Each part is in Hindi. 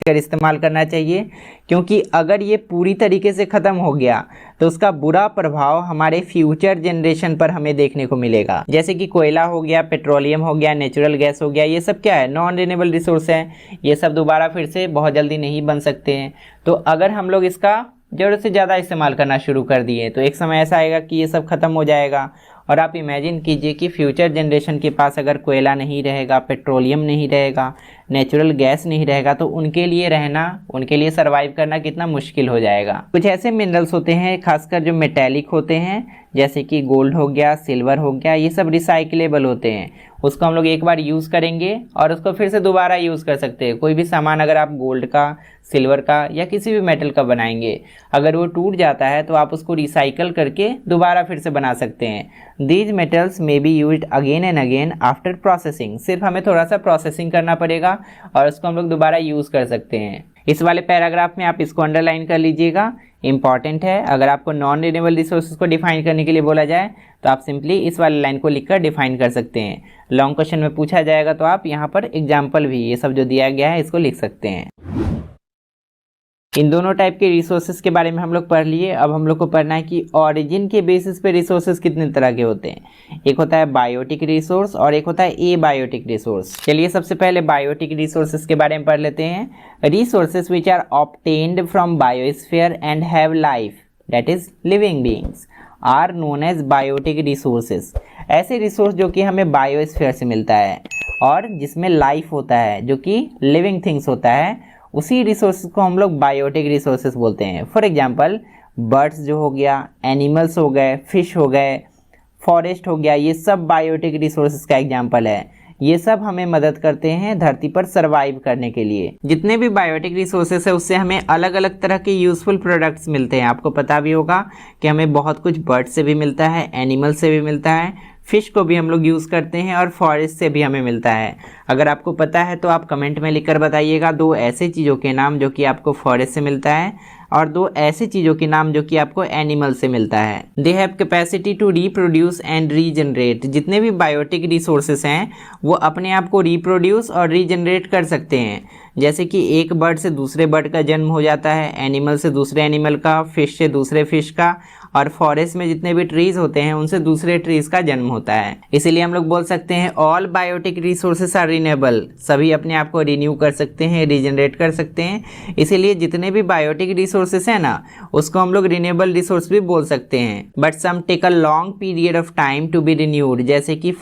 कर इस्तेमाल करना चाहिए, क्योंकि अगर ये पूरी तरीके से ख़त्म हो गया तो उसका बुरा प्रभाव हमारे फ्यूचर जनरेशन पर हमें देखने को मिलेगा। जैसे कि कोयला हो गया, पेट्रोलियम हो गया, नेचुरल गैस हो गया, ये सब क्या है, नॉन रिन्यूएबल रिसोर्स हैं। ये सब दोबारा फिर से बहुत जल्दी नहीं बन सकते हैं। तो अगर हम लोग इसका ज़रूरत से ज़्यादा इस्तेमाल करना शुरू कर दिए तो एक समय ऐसा आएगा कि ये सब ख़त्म हो जाएगा। और आप इमेजिन कीजिए कि फ्यूचर जनरेशन के पास अगर कोयला नहीं रहेगा, पेट्रोलियम नहीं रहेगा, नेचुरल गैस नहीं रहेगा, तो उनके लिए रहना, उनके लिए सर्वाइव करना कितना मुश्किल हो जाएगा। कुछ ऐसे मिनरल्स होते हैं, खासकर जो मेटेलिक होते हैं, जैसे कि गोल्ड हो गया, सिल्वर हो गया, ये सब रिसाइकलेबल होते हैं। उसको हम लोग एक बार यूज़ करेंगे और उसको फिर से दोबारा यूज़ कर सकते हैं। कोई भी सामान अगर आप गोल्ड का, सिल्वर का या किसी भी मेटल का बनाएंगे, अगर वो टूट जाता है तो आप उसको रिसाइकल करके दोबारा फिर से बना सकते हैं। These metals may be used again and again after processing. सिर्फ हमें थोड़ा सा प्रोसेसिंग करना पड़ेगा और उसको हम लोग दोबारा यूज़ कर सकते हैं। इस वाले पैराग्राफ में आप इसको अंडरलाइन कर लीजिएगा, इंपॉर्टेंट है। अगर आपको नॉन रिन्यूएबल रिसोर्सेज को डिफाइन करने के लिए बोला जाए तो आप सिंपली इस वाले लाइन को लिखकर डिफाइन कर सकते हैं। लॉन्ग क्वेश्चन में पूछा जाएगा तो आप यहाँ पर एग्जाम्पल भी, ये सब जो दिया गया है इसको लिख सकते हैं। इन दोनों टाइप के रिसोर्सेज के बारे में हम लोग पढ़ लिए। अब हम लोग को पढ़ना है कि ऑरिजिन के बेसिस पे रिसोर्सेज कितने तरह के होते हैं। एक होता है बायोटिक रिसोर्स और एक होता है एबायोटिक रिसोर्स। चलिए सबसे पहले बायोटिक रिसोर्सेज के बारे में पढ़ लेते हैं। Resources which are obtained from biosphere and have life, that is living beings, are known as biotic resources. ऐसे रिसोर्स जो कि हमें बायोस्फीयर से मिलता है और जिसमें लाइफ होता है, जो कि लिविंग थिंग्स होता है, उसी रिसोर्सेज को हम लोग बायोटिक रिसोर्सेज बोलते हैं। फॉर एग्जांपल बर्ड्स जो हो गया, एनिमल्स हो गए, फिश हो गए, फॉरेस्ट हो गया, ये सब बायोटिक रिसोर्सेज का एग्जांपल है। ये सब हमें मदद करते हैं धरती पर सर्वाइव करने के लिए। जितने भी बायोटिक रिसोर्सेज है उससे हमें अलग अलग तरह के यूज़फुल प्रोडक्ट्स मिलते हैं। आपको पता भी होगा कि हमें बहुत कुछ बर्ड से भी मिलता है, एनिमल से भी मिलता है, फिश को भी हम लोग यूज़ करते हैं और फॉरेस्ट से भी हमें मिलता है। अगर आपको पता है तो आप कमेंट में लिखकर बताइएगा दो ऐसे चीज़ों के नाम जो कि आपको फॉरेस्ट से मिलता है और दो ऐसी चीज़ों के नाम जो कि आपको एनिमल से मिलता है। They have capacity to reproduce and regenerate. जितने भी बायोटिक रिसोर्सेस हैं वो अपने आप को रिप्रोड्यूस और रीजनरेट कर सकते हैं। जैसे कि एक बर्ड से दूसरे बर्ड का जन्म हो जाता है, एनिमल से दूसरे एनिमल का, फिश से दूसरे फिश का, और फॉरेस्ट में जितने भी ट्रीज होते हैं उनसे दूसरे ट्रीज का जन्म होता है। इसीलिए हम लोग बोल सकते हैं all biotic resources are renewable. सभी अपने आप को रिन्यू कर सकते हैं, रीजनरेट कर सकते हैं। इसीलिए जितने भी बायोटिक रिसोर्सेस हैं ना, उसको हम लोग रिन्यूएबल रिसोर्स भी बोल सकते हैं। But some take a long period of time to be renewed, जैसे कि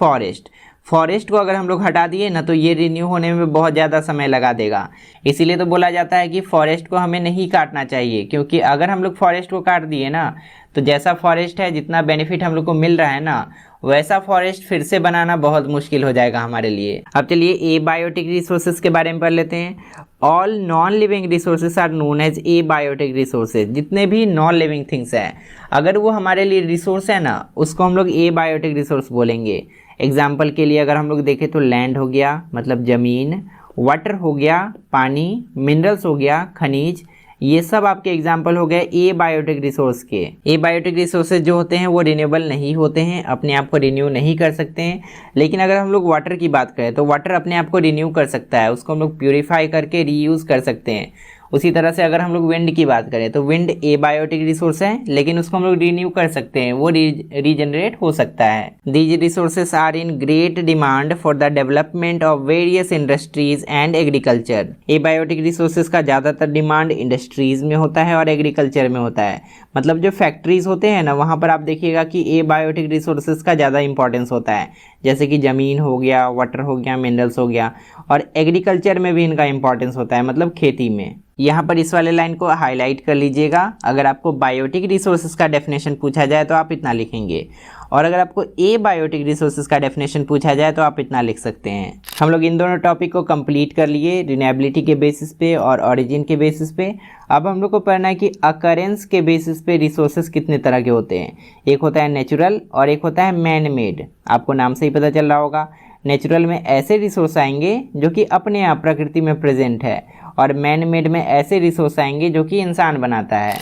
फॉरेस्ट को अगर हम लोग हटा दिए ना तो ये रिन्यू होने में बहुत ज़्यादा समय लगा देगा। इसीलिए तो बोला जाता है कि फॉरेस्ट को हमें नहीं काटना चाहिए, क्योंकि अगर हम लोग फॉरेस्ट को काट दिए ना तो जैसा फॉरेस्ट है, जितना बेनिफिट हम लोग को मिल रहा है ना, वैसा फॉरेस्ट फिर से बनाना बहुत मुश्किल हो जाएगा हमारे लिए। अब चलिए एबायोटिक रिसोर्सेज के बारे में पढ़ लेते हैं। All non living resources are known as abiotic resources. जितने भी नॉन लिविंग थिंग्स हैं, अगर वो हमारे लिए रिसोर्स है ना, उसको हम लोग एबायोटिक रिसोर्स बोलेंगे। एग्जाम्पल के लिए अगर हम लोग देखें तो लैंड हो गया मतलब ज़मीन, वाटर हो गया पानी, मिनरल्स हो गया खनिज, ये सब आपके एग्जाम्पल हो गए एबायोटिक रिसोर्स के। एबायोटिक रिसोर्सेज जो होते हैं वो रिन्यूएबल नहीं होते हैं, अपने आप को रिन्यू नहीं कर सकते हैं। लेकिन अगर हम लोग वाटर की बात करें तो वाटर अपने आप को रिन्यू कर सकता है, उसको हम लोग प्यूरीफाई करके रीयूज़ कर सकते हैं। उसी तरह से अगर हम लोग विंड की बात करें तो विंड एबायोटिक रिसोर्स है, लेकिन उसको हम लोग रिन्यू कर सकते हैं, वो रीजनरेट हो सकता है। These resources are in great demand for the development of various industries and agriculture. Abiotic resources का ज़्यादातर डिमांड इंडस्ट्रीज में होता है और एग्रीकल्चर में होता है। मतलब जो फैक्ट्रीज होते हैं ना, वहाँ पर आप देखिएगा कि एबायोटिक रिसोर्सेज का ज़्यादा इंपॉर्टेंस होता है। जैसे कि ज़मीन हो गया, वाटर हो गया, मिनरल्स हो गया, और एग्रीकल्चर में भी इनका इंपॉर्टेंस होता है, मतलब खेती में। यहाँ पर इस वाले लाइन को हाईलाइट कर लीजिएगा। अगर आपको बायोटिक रिसोर्सेज का डेफिनेशन पूछा जाए तो आप इतना लिखेंगे, और अगर आपको एबायोटिक रिसोर्सेज का डेफिनेशन पूछा जाए तो आप इतना लिख सकते हैं। हम लोग इन दोनों टॉपिक को कंप्लीट कर लिए, रिन्यूएबिलिटी के बेसिस पे और ऑरिजिन के बेसिस पे। अब हम लोग को पढ़ना है कि अकरेंस के बेसिस पे रिसोर्सेज कितने तरह के होते हैं। एक होता है नेचुरल और एक होता है मैन मेड। आपको नाम से ही पता चल रहा होगा, नेचुरल में ऐसे रिसोर्स आएंगे जो कि अपने आप प्रकृति में प्रेजेंट है, और मैन मेड में ऐसे रिसोर्स आएंगे जो कि इंसान बनाता है।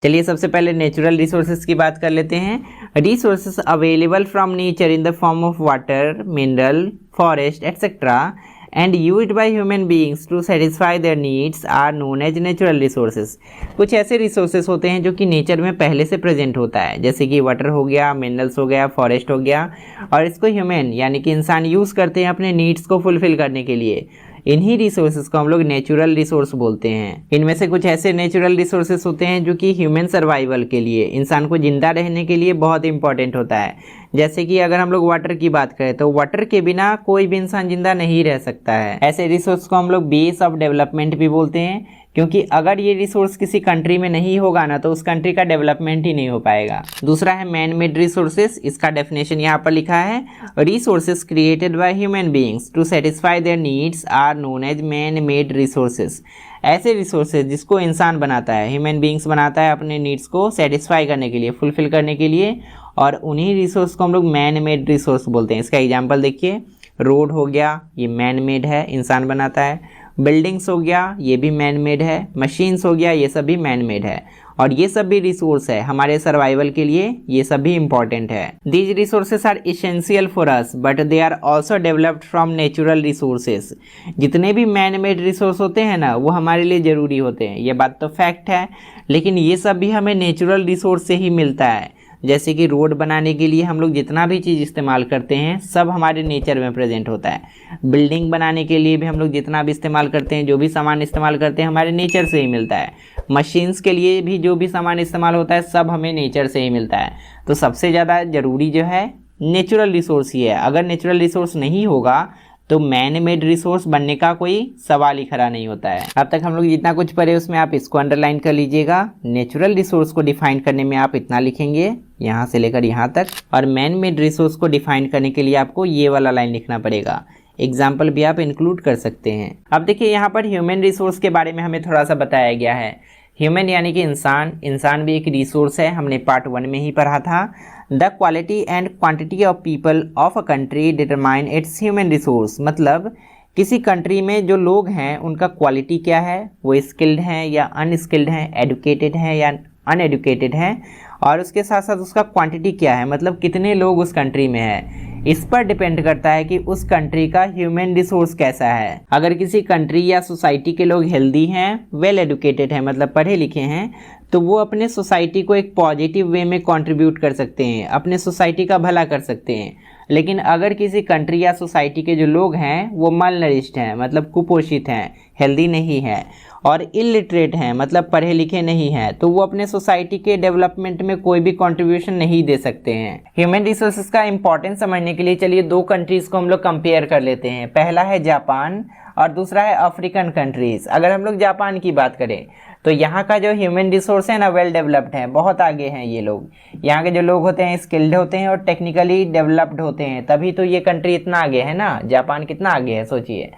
चलिए सबसे पहले नेचुरल रिसोर्सेज की बात कर लेते हैं। Resources available from nature in the form of water, mineral, forest etcetera and used by human beings to satisfy their needs are known as natural resources। कुछ ऐसे रिसोर्सेस होते हैं जो कि नेचर में पहले से प्रेजेंट होता है, जैसे कि वाटर हो गया, मिनरल्स हो गया, फॉरेस्ट हो गया, और इसको ह्यूमन यानी कि इंसान यूज़ करते हैं अपने नीड्स को फुलफिल करने के लिए। इन्हीं रिसोर्सेज को हम लोग नेचुरल रिसोर्स बोलते हैं। इनमें से कुछ ऐसे नेचुरल रिसोर्सेज होते हैं जो कि ह्यूमन सर्वाइवल के लिए, इंसान को जिंदा रहने के लिए बहुत इंपॉर्टेंट होता है। जैसे कि अगर हम लोग वाटर की बात करें तो वाटर के बिना कोई भी इंसान जिंदा नहीं रह सकता है। ऐसे रिसोर्स को हम लोग बेस ऑफ डेवलपमेंट भी बोलते हैं, क्योंकि अगर ये रिसोर्स किसी कंट्री में नहीं होगा ना तो उस कंट्री का डेवलपमेंट ही नहीं हो पाएगा। दूसरा है मैन मेड रिसोर्सेज। इसका डेफिनेशन यहाँ पर लिखा है, resources created by human beings to satisfy their needs are known as man made resources. ऐसे रिसोर्सेज जिसको इंसान बनाता है, ह्यूमन बीइंग्स बनाता है अपने नीड्स को सेटिस्फाई करने के लिए, फुलफिल करने के लिए, और उन्हीं रिसोर्स को हम लोग मैन मेड रिसोर्स बोलते हैं। इसका एग्जाम्पल देखिए, रोड हो गया, ये मैन मेड है, इंसान बनाता है। बिल्डिंग्स हो गया, ये भी मैन मेड है। मशीन्स हो गया, ये सब भी मैन मेड है। और ये सब भी रिसोर्स है हमारे सर्वाइवल के लिए, ये सब भी इंपॉर्टेंट है। These resources are essential for us but they are also developed from natural resources. जितने भी मैन मेड रिसोर्स होते हैं ना, वो हमारे लिए ज़रूरी होते हैं, ये बात तो फैक्ट है, लेकिन ये सब भी हमें नेचुरल रिसोर्स से ही मिलता है। जैसे कि रोड बनाने के लिए हम लोग जितना भी चीज़ इस्तेमाल करते हैं सब हमारे नेचर में प्रेजेंट होता है। बिल्डिंग बनाने के लिए भी हम लोग जितना भी इस्तेमाल करते हैं, जो भी सामान इस्तेमाल करते हैं, हमारे नेचर से ही मिलता है। मशीन्स के लिए भी जो भी सामान इस्तेमाल होता है सब हमें नेचर से ही मिलता है। तो सबसे ज़्यादा ज़रूरी जो है नेचुरल रिसोर्स ही है। अगर नेचुरल रिसोर्स नहीं होगा तो मैन मेड रिसोर्स बनने का कोई सवाल ही खड़ा नहीं होता है। अब तक हम लोग जितना कुछ पढ़े उसमें आप इसको अंडरलाइन कर लीजिएगा। नेचुरल रिसोर्स को डिफाइन करने में आप इतना लिखेंगे, यहाँ से लेकर यहाँ तक, और मैन मेड रिसोर्स को डिफाइन करने के लिए आपको ये वाला लाइन लिखना पड़ेगा। एग्जाम्पल भी आप इंक्लूड कर सकते हैं। अब देखिए यहाँ पर ह्यूमन रिसोर्स के बारे में हमें थोड़ा सा बताया गया है। ह्यूमन यानी कि इंसान भी एक रिसोर्स है, हमने पार्ट 1 में ही पढ़ा था। The quality and quantity of people of a country determine its human resource. मतलब किसी कंट्री में जो लोग हैं उनका क्वालिटी क्या है, वो स्किल्ड हैं या अनस्किल्ड हैं, एडुकेटेड हैं या अनएडुकेटेड हैं, और उसके साथ साथ उसका क्वांटिटी क्या है, मतलब कितने लोग उस कंट्री में है। इस पर डिपेंड करता है कि उस कंट्री का ह्यूमन रिसोर्स कैसा है। अगर किसी कंट्री या सोसाइटी के लोग हेल्दी हैं, वेल एडुकेटेड हैं, मतलब पढ़े लिखे हैं, तो वो अपने सोसाइटी को एक पॉजिटिव वे में कंट्रीब्यूट कर सकते हैं, अपने सोसाइटी का भला कर सकते हैं। लेकिन अगर किसी कंट्री या सोसाइटी के जो लोग हैं वो माल नरिश्ड हैं, मतलब कुपोषित हैं, हेल्दी नहीं है, और इलिटरेट हैं, मतलब पढ़े लिखे नहीं हैं, तो वो अपने सोसाइटी के डेवलपमेंट में कोई भी कंट्रीब्यूशन नहीं दे सकते हैं। ह्यूमन रिसोर्सेज का इंपॉर्टेंस समझने के लिए चलिए 2 कंट्रीज़ को हम लोग कंपेयर कर लेते हैं। पहला है जापान और दूसरा है अफ्रीकन कंट्रीज़। अगर हम लोग जापान की बात करें तो यहाँ का जो ह्यूमन रिसोर्स है ना, वेल डेवलप्ड है, बहुत आगे हैं ये लोग। यहाँ के जो लोग होते हैं स्किल्ड होते हैं और टेक्निकली डेवलप्ड होते हैं, तभी तो ये कंट्री इतना आगे है ना। जापान कितना आगे है सोचिए।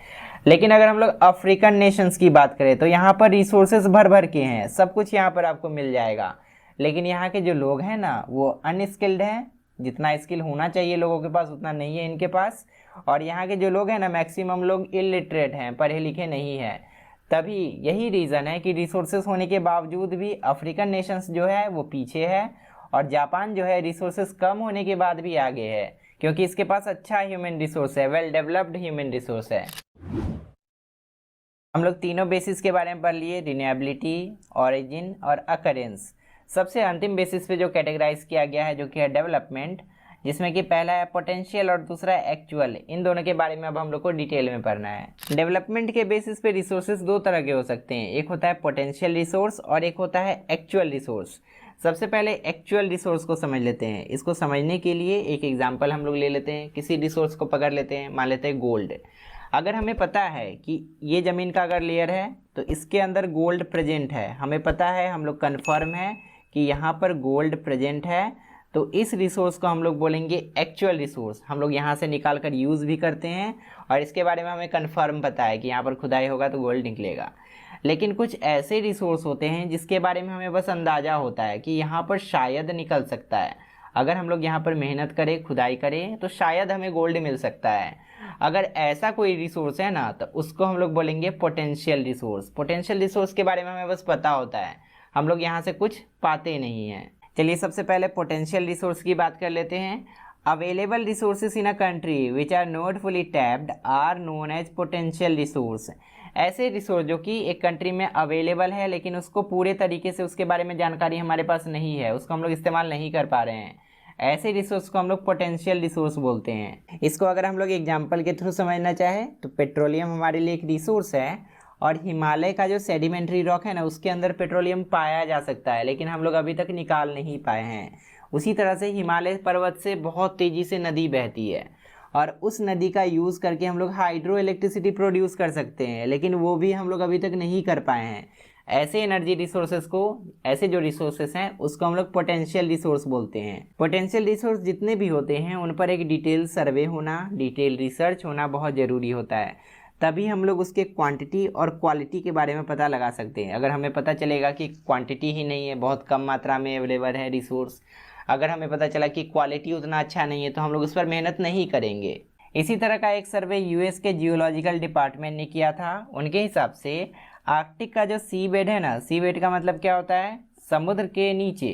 लेकिन अगर हम लोग अफ्रीकन नेशंस की बात करें तो यहाँ पर रिसोर्सेज भर भर के हैं, सब कुछ यहाँ पर आपको मिल जाएगा, लेकिन यहाँ के जो लोग हैं ना वो अनस्किल्ड हैं। जितना स्किल होना चाहिए लोगों के पास उतना नहीं है इनके पास। और यहाँ के जो लोग हैं ना, मैक्सिमम लोग इलिटरेट हैं, पढ़े लिखे नहीं हैं। तभी यही रीज़न है कि रिसोर्सेज होने के बावजूद भी अफ्रीकन नेशंस जो है वो पीछे है, और जापान जो है रिसोर्सेज कम होने के बाद भी आगे है, क्योंकि इसके पास अच्छा ह्यूमन रिसोर्स है, वेल डेवलप्ड ह्यूमन रिसोर्स है। हम लोग तीनों बेसिस के बारे में पढ़ लिए, रिन्यूएबिलिटी, ओरिजिन और अकरेंस। सबसे अंतिम बेसिस पे जो कैटेगराइज किया गया है जो कि है डेवलपमेंट, जिसमें कि पहला है पोटेंशियल और दूसरा है एक्चुअल। इन दोनों के बारे में अब हम लोग को डिटेल में पढ़ना है। डेवलपमेंट के बेसिस पे रिसोर्सेज 2 तरह के हो सकते हैं, एक होता है पोटेंशियल रिसोर्स और एक होता है एक्चुअल रिसोर्स। सबसे पहले एक्चुअल रिसोर्स को समझ लेते हैं। इसको समझने के लिए एक एग्जाम्पल हम लोग ले लेते हैं। किसी रिसोर्स को पकड़ लेते हैं, मान लेते हैं गोल्ड। अगर हमें पता है कि ये ज़मीन का अगर लेयर है तो इसके अंदर गोल्ड प्रेजेंट है, हमें पता है, हम लोग कन्फर्म है कि यहाँ पर गोल्ड प्रेजेंट है, तो इस रिसोर्स को हम लोग बोलेंगे एक्चुअल रिसोर्स। हम लोग यहाँ से निकाल कर यूज़ भी करते हैं और इसके बारे में हमें कन्फर्म पता है कि यहाँ पर खुदाई होगा तो गोल्ड निकलेगा। लेकिन कुछ ऐसे रिसोर्स होते हैं जिसके बारे में हमें बस अंदाज़ा होता है कि यहाँ पर शायद निकल सकता है। अगर हम लोग यहाँ पर मेहनत करें, खुदाई करें, तो शायद हमें गोल्ड मिल सकता है। अगर ऐसा कोई रिसोर्स है ना, तो उसको हम लोग बोलेंगे पोटेंशियल रिसोर्स। पोटेंशियल रिसोर्स के बारे में हमें बस पता होता है, हम लोग यहाँ से कुछ पाते नहीं हैं। चलिए सबसे पहले पोटेंशियल रिसोर्स की बात कर लेते हैं। Available resources in a country which are not fully tapped are known as potential resource. ऐसे रिसोर्स जो कि एक कंट्री में अवेलेबल है लेकिन उसको पूरे तरीके से उसके बारे में जानकारी हमारे पास नहीं है, उसको हम लोग इस्तेमाल नहीं कर पा रहे हैं, ऐसे रिसोर्स को हम लोग पोटेंशियल रिसोर्स बोलते हैं। इसको अगर हम लोग एग्जाम्पल के थ्रू समझना चाहें तो पेट्रोलियम हमारे लिए एक रिसोर्स है और हिमालय का जो सेडिमेंट्री रॉक है ना उसके अंदर पेट्रोलियम पाया जा सकता है, लेकिन हम लोग अभी तक निकाल नहीं पाए हैं। उसी तरह से हिमालय पर्वत से बहुत तेज़ी से नदी बहती है और उस नदी का यूज़ करके हम लोग हाइड्रो इलेक्ट्रिसिटी प्रोड्यूस कर सकते हैं, लेकिन वो भी हम लोग अभी तक नहीं कर पाए हैं। ऐसे एनर्जी रिसोर्सेज को, ऐसे जो रिसोर्सेज हैं उसको हम लोग पोटेंशियल रिसोर्स बोलते हैं। पोटेंशियल रिसोर्स जितने भी होते हैं उन पर एक डिटेल सर्वे होना, डिटेल रिसर्च होना बहुत ज़रूरी होता है, तभी हम लोग उसके क्वांटिटी और क्वालिटी के बारे में पता लगा सकते हैं। अगर हमें पता चलेगा कि क्वांटिटी ही नहीं है, बहुत कम मात्रा में अवेलेबल है रिसोर्स, अगर हमें पता चला कि क्वालिटी उतना अच्छा नहीं है तो हम लोग उस पर मेहनत नहीं करेंगे। इसी तरह का एक सर्वे यूएस के जियोलॉजिकल डिपार्टमेंट ने किया था। उनके हिसाब से आर्कटिक का जो सी बेड है ना, सी बेड का मतलब क्या होता है, समुद्र के नीचे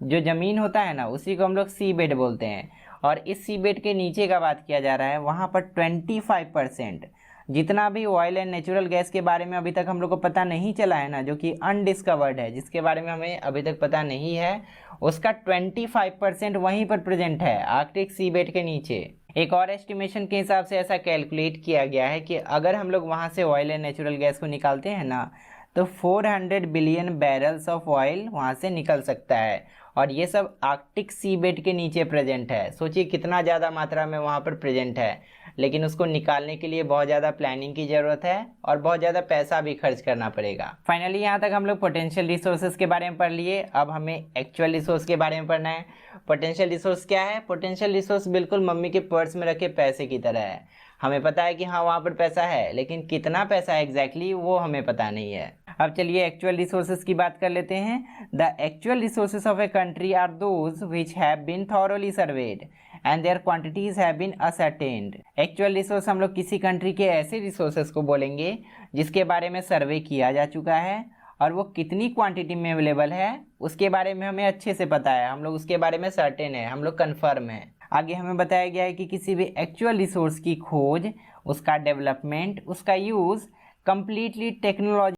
जो ज़मीन होता है ना उसी को हम लोग सी बेड बोलते हैं। और इस सी बेड के नीचे का बात किया जा रहा है, वहाँ पर 25% जितना भी ऑयल एंड नेचुरल गैस के बारे में अभी तक हम लोग को पता नहीं चला है ना, जो कि अनडिस्कवर्ड है, जिसके बारे में हमें अभी तक पता नहीं है, उसका 25% वहीं पर प्रेजेंट है आर्कटिक सी बेड के नीचे। एक और एस्टिमेशन के हिसाब से ऐसा कैलकुलेट किया गया है कि अगर हम लोग वहाँ से ऑयल एंड नेचुरल गैस को निकालते हैं ना तो 400 बिलियन बैरल्स ऑफ ऑयल वहाँ से निकल सकता है, और ये सब आर्कटिक सी बेड के नीचे प्रेजेंट है। सोचिए कितना ज़्यादा मात्रा में वहाँ पर प्रेजेंट है, लेकिन उसको निकालने के लिए बहुत ज़्यादा प्लानिंग की ज़रूरत है और बहुत ज़्यादा पैसा भी खर्च करना पड़ेगा। फाइनली यहाँ तक हम लोग पोटेंशियल रिसोर्सेज के बारे में पढ़ लिए। अब हमें एक्चुअल रिसोर्स के बारे में पढ़ना है। पोटेंशियल रिसोर्स क्या है? पोटेंशियल रिसोर्स बिल्कुल मम्मी के पर्स में रखे पैसे की तरह है। हमें पता है कि हाँ वहाँ पर पैसा है, लेकिन कितना पैसा है एग्जैक्टली वो हमें पता नहीं है। अब चलिए एक्चुअल रिसोर्सेज की बात कर लेते हैं। The actual resources of a country are those which have been thoroughly surveyed and their quantities have been ascertained. Actual resource हम लोग किसी कंट्री के ऐसे रिसोर्सेज को बोलेंगे जिसके बारे में सर्वे किया जा चुका है और वो कितनी क्वांटिटी में अवेलेबल है उसके बारे में हमें अच्छे से पता है, हम लोग उसके बारे में सर्टेन है, हम लोग कन्फर्म है। आगे हमें बताया गया है कि किसी भी एक्चुअल रिसोर्स की खोज, उसका डेवलपमेंट, उसका यूज़ कंप्लीटली टेक्नोलॉजी